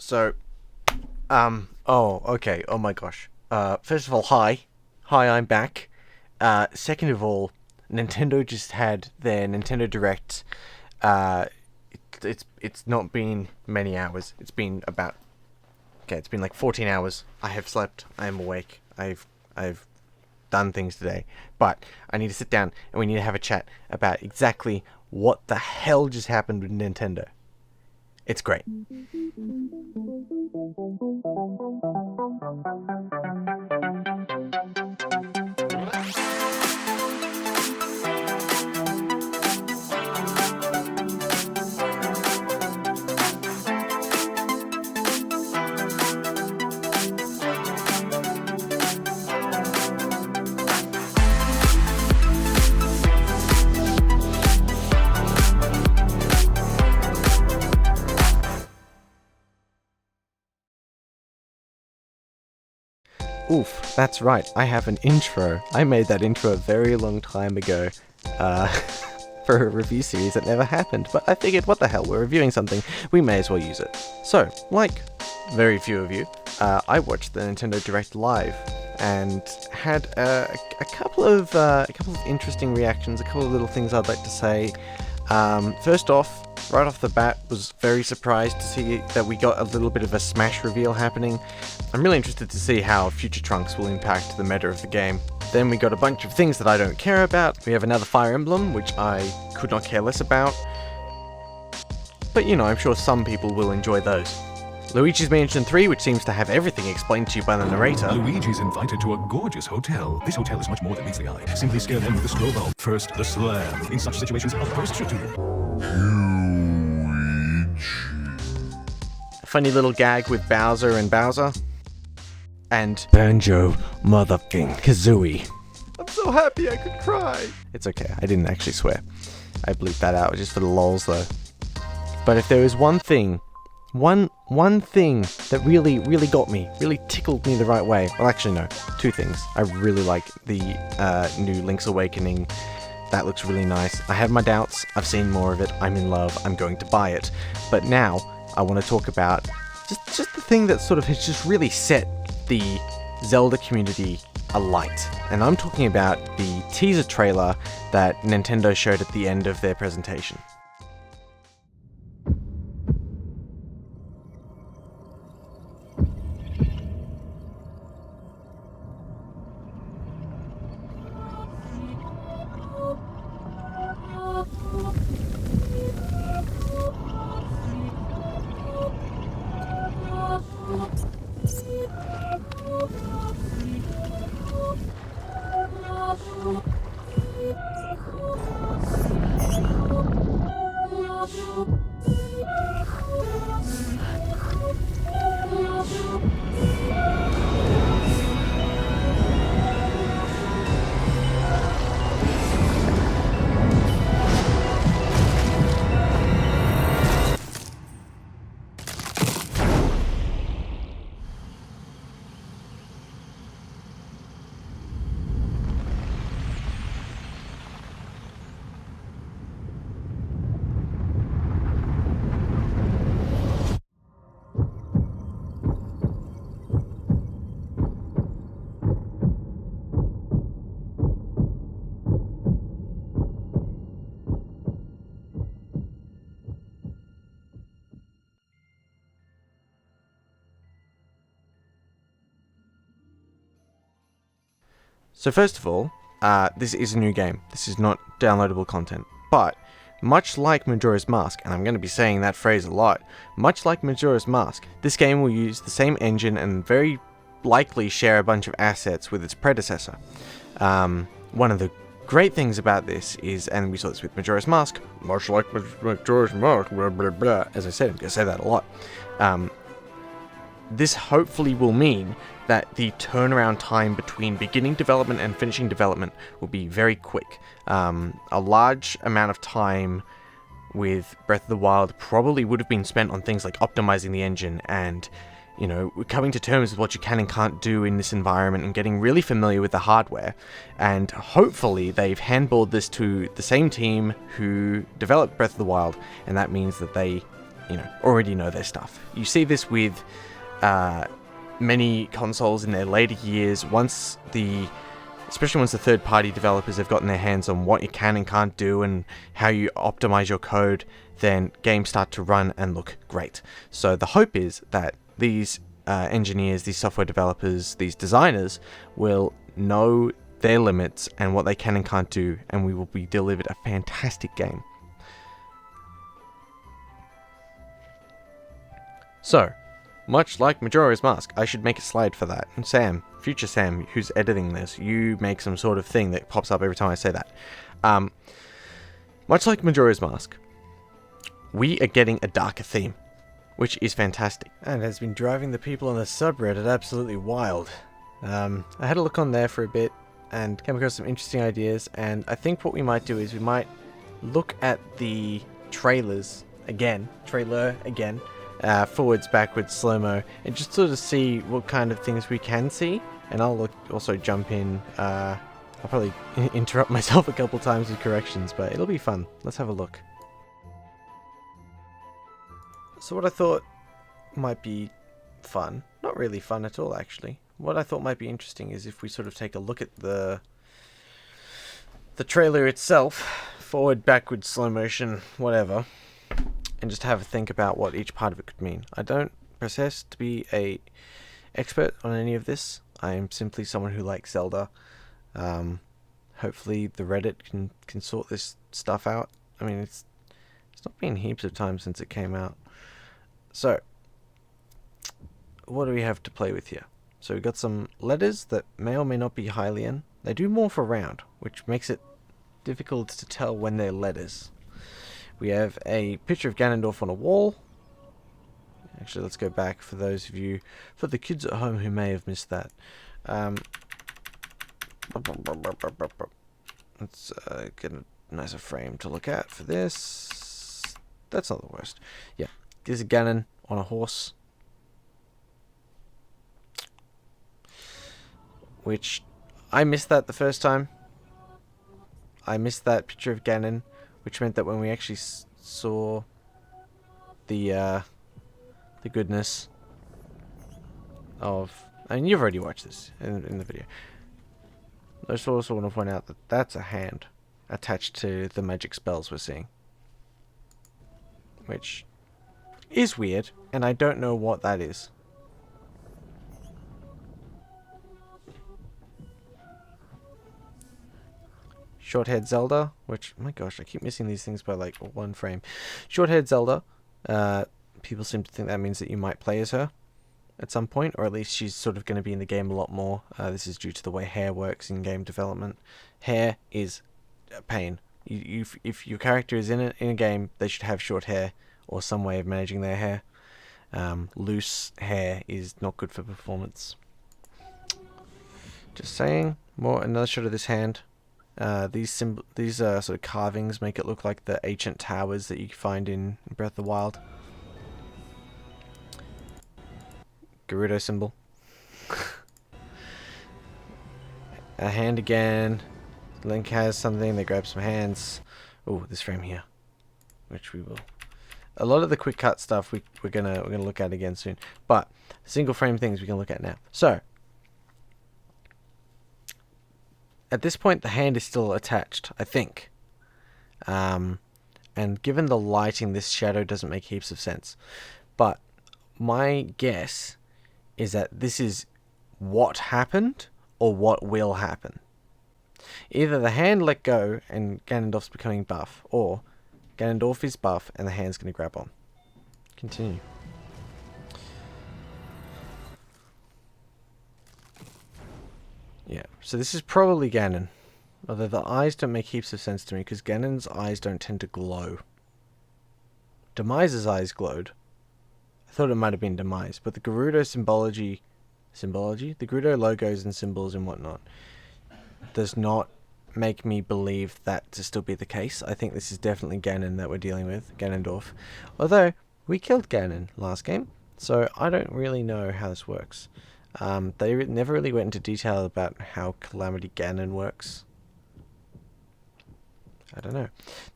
So, okay. Oh my gosh. First of all, hi. Hi, I'm back. Second of all, Nintendo just had their Nintendo Direct. Uh, it's not been many hours. It's been about, okay, it's been like 14 hours. I have slept. I am awake. I've done things today. But I need to sit down and we need to have a chat about exactly what the hell just happened with Nintendo. It's great. Oof, that's right, I have an intro. I made that intro a very long time ago, for a review series that never happened, but I figured, what the hell, we're reviewing something, we may as well use it. So, like very few of you, I watched the Nintendo Direct live, and had a couple of interesting reactions, a couple of little things I'd like to say. First off, right off the bat, was very surprised to see that we got a little bit of a Smash reveal happening. I'm really interested to see how future Trunks will impact the meta of the game. Then we got a bunch of things that I don't care about. We have another Fire Emblem, which I could not care less about. But you know, I'm sure some people will enjoy those. Luigi's Mansion 3, which seems to have everything explained to you by the narrator. Luigi's invited to a gorgeous hotel. This hotel is much more than meets the eye. Simply scare them with the snowball. First, the slam. In such situations, a burst should do. A funny little gag with Bowser and Bowser. And Banjo motherfucking Kazooie. I'm so happy I could cry. It's okay, I didn't actually swear. I bleeped that out just for the lols though. But if there was one thing that really got me, really tickled me the right way. Well, actually no, two things. I really like the new Link's Awakening. That looks really nice. I have my doubts. I've seen more of it. I'm in love. I'm going to buy it. But now I want to talk about just the thing that sort of has just really set the Zelda community alight. And I'm talking about the teaser trailer that Nintendo showed at the end of their presentation. So first of all, this is a new game. This is not downloadable content. But, much like Majora's Mask, and I'm going to be saying that phrase a lot, much like Majora's Mask, this game will use the same engine and very likely share a bunch of assets with its predecessor. One of the great things about this is, and we saw this with Majora's Mask, much like Majora's Mask, blah blah blah, as I said, I'm going to say that a lot. This hopefully will mean that the turnaround time between beginning development and finishing development will be very quick. A large amount of time with Breath of the Wild probably would have been spent on things like optimizing the engine and, you know, coming to terms with what you can and can't do in this environment and getting really familiar with the hardware. And hopefully they've handballed this to the same team who developed Breath of the Wild, and that means that they already know their stuff. You see this with many consoles in their later years, especially once the third-party developers have gotten their hands on what you can and can't do and how you optimize your code, then games start to run and look great. So the hope is that these engineers, these software developers, these designers will know their limits and what they can and can't do, and we will be delivered a fantastic game. So, much like Majora's Mask, I should make a slide for that. And Sam, future Sam, who's editing this, you make some sort of thing that pops up every time I say that. Much like Majora's Mask, we are getting a darker theme, which is fantastic, and has been driving the people on the subreddit absolutely wild. I had a look on there for a bit, and came across some interesting ideas, and I think what we might do is we might look at the trailer again, forwards, backwards, slow-mo, and just sort of see what kind of things we can see. And I'll also jump in, I'll probably interrupt myself a couple times with corrections, but it'll be fun. Let's have a look. So what I thought might be fun, not really fun at all actually, what I thought might be interesting is if we sort of take a look at the trailer itself, forward, backwards, slow motion, whatever, and just have a think about what each part of it could mean. I don't profess to be a expert on any of this. I am simply someone who likes Zelda. Hopefully the Reddit can sort this stuff out. I mean, it's not been heaps of time since it came out. So, what do we have to play with here? So we've got some letters that may or may not be Hylian. They do morph around, which makes it difficult to tell when they're letters. We have a picture of Ganondorf on a wall. Actually, let's go back for those of you, for the kids at home who may have missed that. Let's get a nicer frame to look at for this. That's not the worst. Yeah, there's a Ganon on a horse. Which, I missed that the first time. I missed that picture of Ganon, which meant that when we actually saw the goodness of... I mean, you've already watched this in the video. I just also want to point out that that's a hand attached to the magic spells we're seeing. Which is weird, and I don't know what that is. Short-haired Zelda, which, my gosh, I keep missing these things by like one frame. Short-haired Zelda, people seem to think that means that you might play as her at some point, or at least she's sort of going to be in the game a lot more. This is due to the way hair works in game development. Hair is a pain. If your character is in a game, they should have short hair or some way of managing their hair. Loose hair is not good for performance. Just saying. Another shot of this hand. These sort of carvings make it look like the ancient towers that you find in Breath of the Wild. Gerudo symbol. A hand again. Link has something. They grab some hands. Oh, this frame here, which we will. A lot of the quick cut stuff we're gonna look at again soon, but single frame things we can look at now. So. At this point, the hand is still attached, I think. And given the lighting, this shadow doesn't make heaps of sense. But my guess is that this is what happened or what will happen. Either the hand let go and Ganondorf's becoming buff, or Ganondorf is buff and the hand's going to grab on. Continue. Yeah, so this is probably Ganon. Although the eyes don't make heaps of sense to me, because Ganon's eyes don't tend to glow. Demise's eyes glowed. I thought it might have been Demise, but the Gerudo symbology? The Gerudo logos and symbols and whatnot does not make me believe that to still be the case. I think this is definitely Ganon that we're dealing with, Ganondorf. Although, we killed Ganon last game, so I don't really know how this works. They never really went into detail about how Calamity Ganon works. I don't know.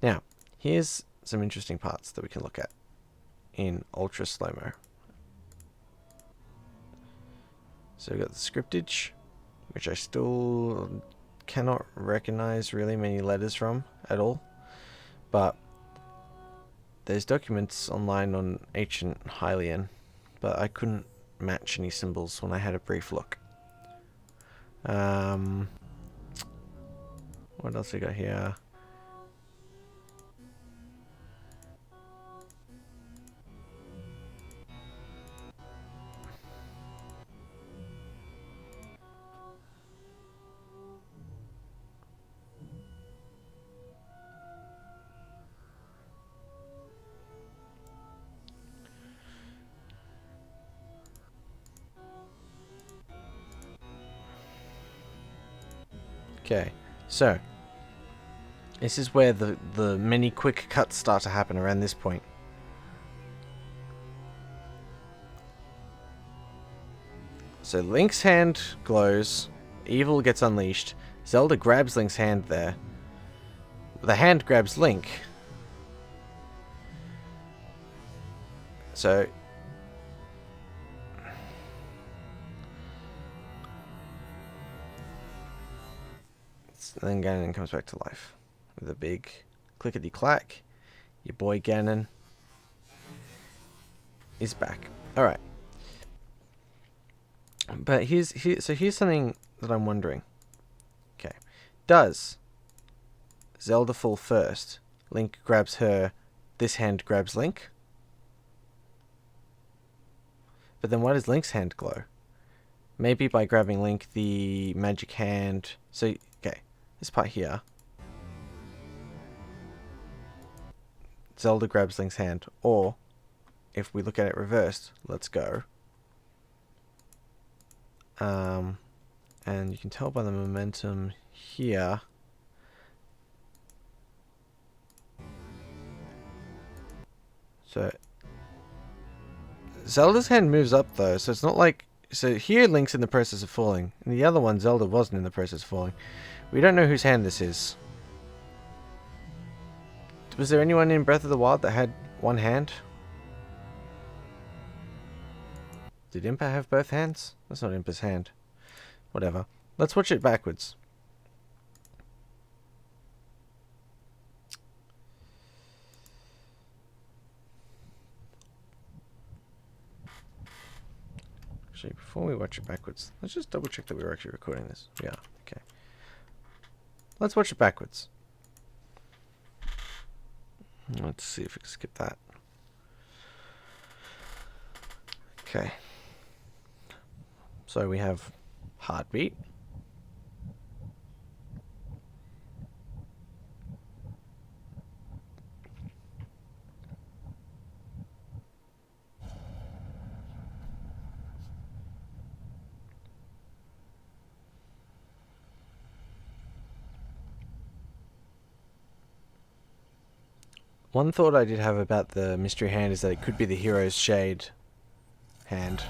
Now, here's some interesting parts that we can look at. in ultra slow-mo. So we've got the scriptage, which I still cannot recognize really many letters from at all. But there's documents online on ancient Hylian, but I couldn't match any symbols when I had a brief look. What else we got here? Okay, so this is where the many quick cuts start to happen around this point. So Link's hand glows, evil gets unleashed, Zelda grabs Link's hand there. The hand grabs Link. So then Ganon comes back to life with a big clickety-clack. Your boy Ganon is back. Alright. But here's something that I'm wondering. Okay. Does Zelda fall first? Link grabs her, this hand grabs Link? But then why does Link's hand glow? Maybe by grabbing Link, the magic hand... So, okay. This part here. Zelda grabs Link's hand. Or, if we look at it reversed, let's go. And you can tell by the momentum here. So, Zelda's hand moves up though, so it's not like... So here Link's in the process of falling. And the other one, Zelda wasn't in the process of falling. We don't know whose hand this is. Was there anyone in Breath of the Wild that had one hand? Did Impa have both hands? That's not Impa's hand. Whatever. Let's watch it backwards. Actually, before we watch it backwards, let's just double check that we were actually recording this. Yeah, okay. Let's watch it backwards. Let's see if we can skip that. Okay. So we have heartbeat. One thought I did have about the mystery hand is that it could be the hero's shade hand.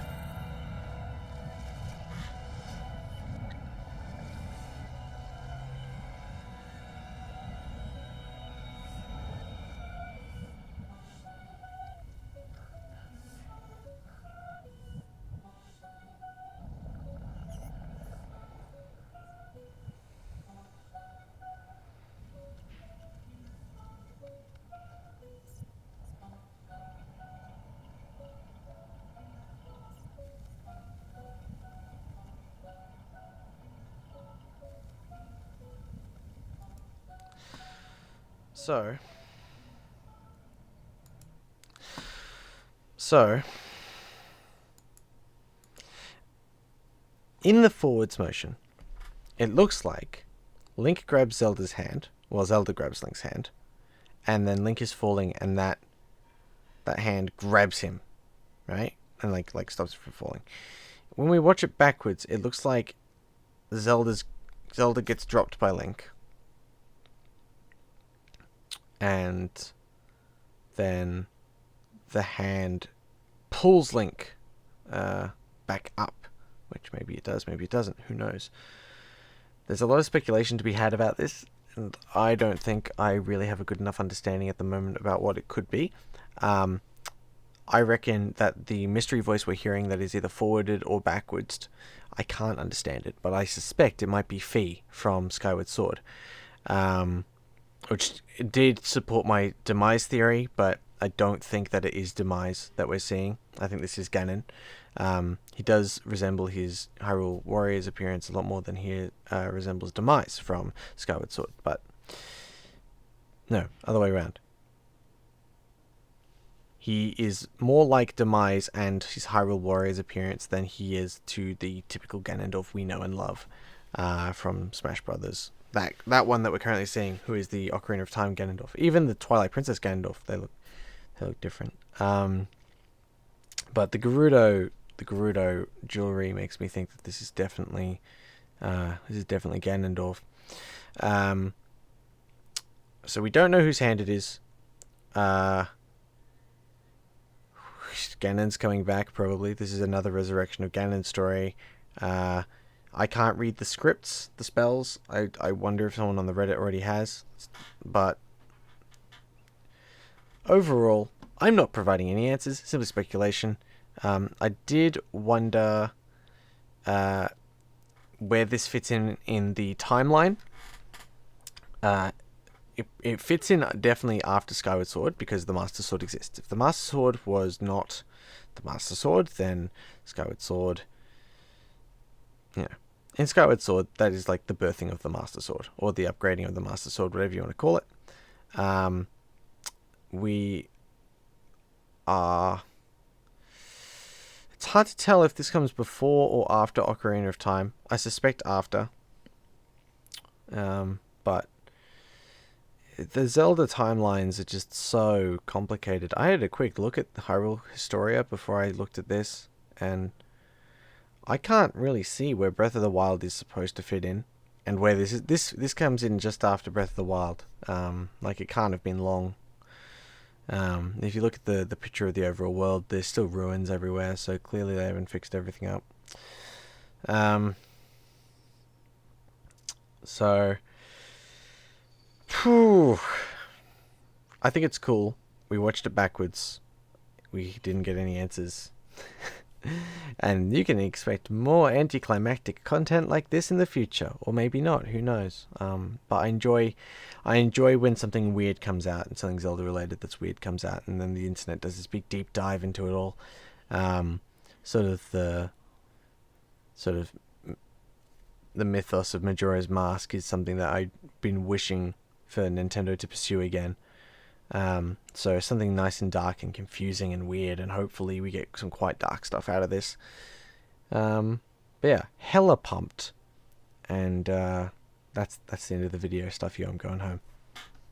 So, in the forwards motion, it looks like Link grabs Zelda's hand, well, Zelda grabs Link's hand, and then Link is falling, and that hand grabs him, right? And like stops him from falling. When we watch it backwards, it looks like Zelda gets dropped by Link. And then the hand pulls Link back up, which maybe it does, maybe it doesn't, who knows. There's a lot of speculation to be had about this, and I don't think I really have a good enough understanding at the moment about what it could be. I reckon that the mystery voice we're hearing that is either forwarded or backwards, I can't understand it, but I suspect it might be Fee from Skyward Sword, which did support my Demise theory, but I don't think that it is Demise that we're seeing. I think this is Ganon. He does resemble his Hyrule Warriors appearance a lot more than he resembles Demise from Skyward Sword, but no, other way around. He is more like Demise and his Hyrule Warriors appearance than he is to the typical Ganondorf we know and love from Smash Brothers. That one that we're currently seeing, who is the Ocarina of Time Ganondorf. Even the Twilight Princess Ganondorf, they look different. But the Gerudo jewelry makes me think that this is definitely Ganondorf. So we don't know whose hand it is. Ganon's coming back, probably. This is another resurrection of Ganon story. I can't read the scripts, the spells. I wonder if someone on the Reddit already has. But overall, I'm not providing any answers. Simply speculation. I did wonder where this fits in the timeline. It fits in definitely after Skyward Sword because the Master Sword exists. If the Master Sword was not the Master Sword, then Skyward Sword, in Skyward Sword, that is like the birthing of the Master Sword or the upgrading of the Master Sword, whatever you want to call it. It's hard to tell if this comes before or after Ocarina of Time. I suspect after. But the Zelda timelines are just so complicated. I had a quick look at the Hyrule Historia before I looked at this, and I can't really see where Breath of the Wild is supposed to fit in, and where this comes in just after Breath of the Wild. Like it can't have been long. If you look at the picture of the overall world, there's still ruins everywhere, so clearly they haven't fixed everything up. So I think it's cool. We watched it backwards. We didn't get any answers. And you can expect more anticlimactic content like this in the future, or maybe not, who knows. But I enjoy when something weird comes out, and something Zelda related that's weird comes out, and then the internet does this big deep dive into it all. The mythos of Majora's Mask is something that I've been wishing for Nintendo to pursue again. So something nice and dark and confusing and weird, and hopefully we get some quite dark stuff out of this. But yeah, hella pumped. And that's the end of the video. Stuff you, I'm going home.